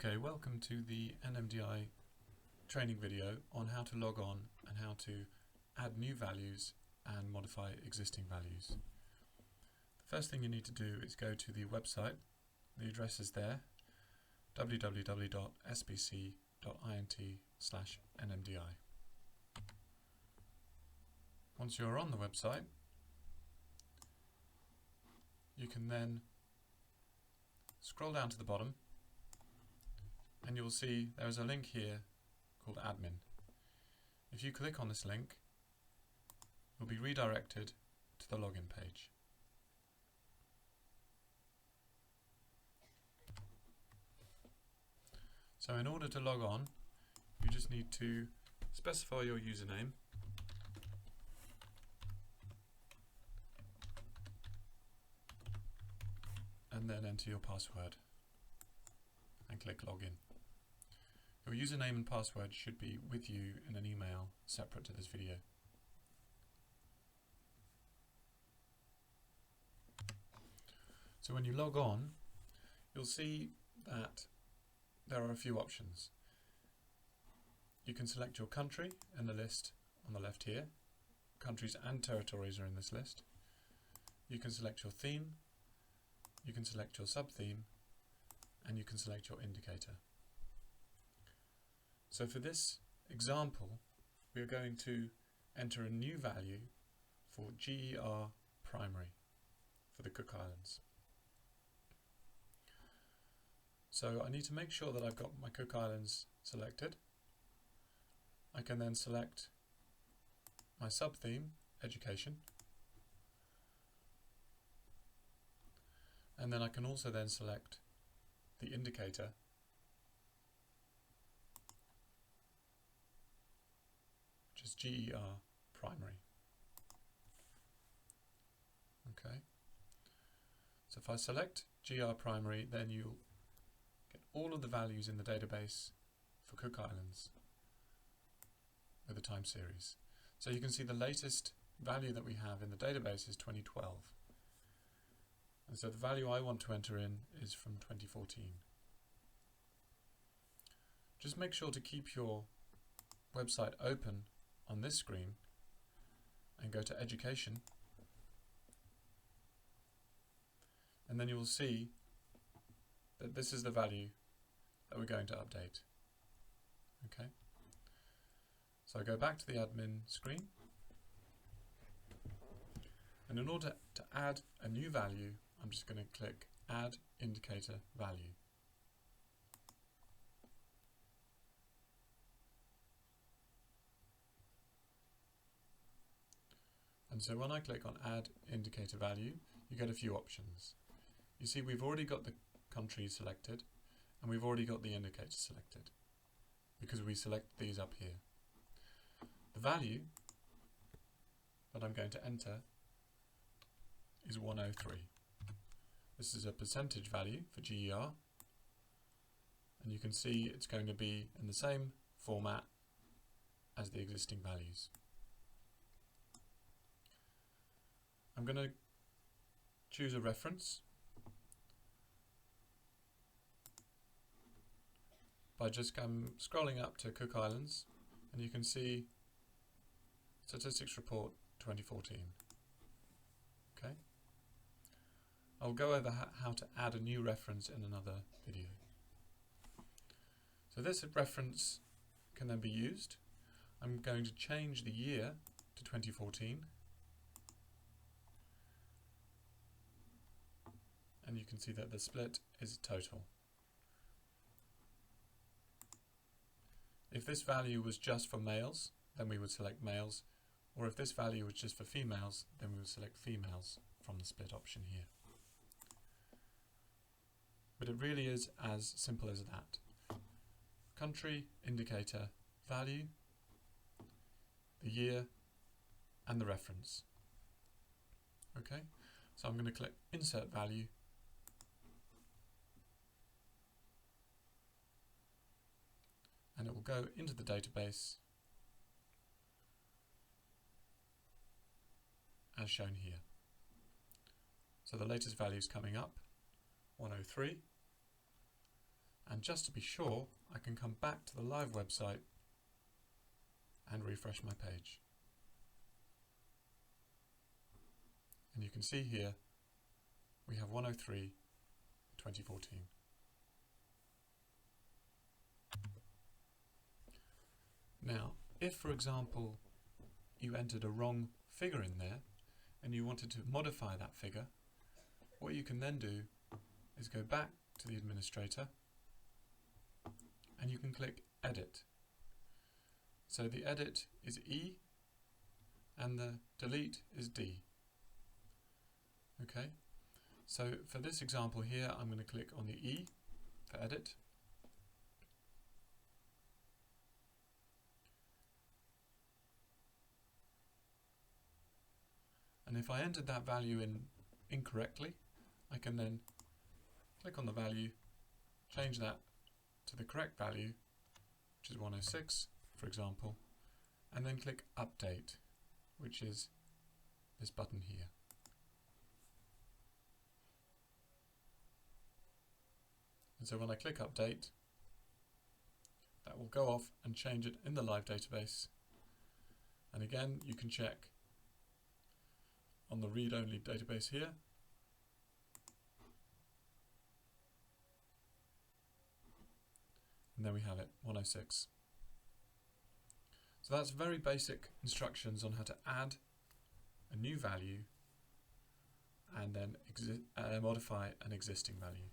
Okay, welcome to the NMDI training video on how to log on and how to add new values and modify existing values. The first thing you need to do is go to the website. The address is there, www.sbc.int/NMDI. Once you're on the website, you can then scroll down to the bottom and you will see there is a link here called admin. If you click on this link, you'll be redirected to the login page. So in order to log on, you just need to specify your username and then enter your password and click login. Your username and password should be with you in an email separate to this video. So when you log on, you'll see that there are a few options. You can select your country in the list on the left here. Countries and territories are in this list. You can select your theme, you can select your sub-theme, and you can select your indicator. So for this example, we are going to enter a new value for GER primary for the Cook Islands. So I need to make sure that I've got my Cook Islands selected. I can then select my sub-theme, education, and then I can also then select the indicator, which is GER primary. Okay. So if I select GER primary, then you'll get all of the values in the database for Cook Islands with the time series. So you can see the latest value that we have in the database is 2012. And so the value I want to enter in is from 2014. Just make sure to keep your website open on this screen and go to Education, and then you will see that this is the value that we're going to update. Okay. So I go back to the admin screen, and in order to add a new value, I'm just going to click Add Indicator Value. And so when I click on Add Indicator Value, you get a few options. You see we've already got the country selected and we've already got the indicator selected because we select these up here. The value that I'm going to enter is 103. This is a percentage value for GER, and you can see it's going to be in the same format as the existing values. I'm going to choose a reference by just scrolling up to Cook Islands, and you can see Statistics Report 2014. Okay. I'll go over how to add a new reference in another video. So this reference can then be used. I'm going to change the year to 2014. And you can see that the split is total. If this value was just for males, then we would select males, or if this value was just for females, then we would select females from the split option here. But it really is as simple as that. Country, indicator, value, the year, and the reference. Okay, so I'm going to click Insert Value, and it will go into the database as shown here. So the latest value is coming up, 103, and And just to be sure, I can come back to the live website and refresh my page. And you can see here we have 103 2014. Now, if for example you entered a wrong figure in there and you wanted to modify that figure, what you can then do is go back to the administrator and you can click Edit. So the Edit is E and the Delete is D. Okay, so for this example here I'm going to click on the E for Edit. And if I entered that value in incorrectly, I can then click on the value, change that to the correct value, which is 106, for example, and then click Update, which is this button here. And so when I click Update, that will go off and change it in the live database. And again, you can check on the read-only database here. And there we have it, 106. So that's very basic instructions on how to add a new value and then modify an existing value.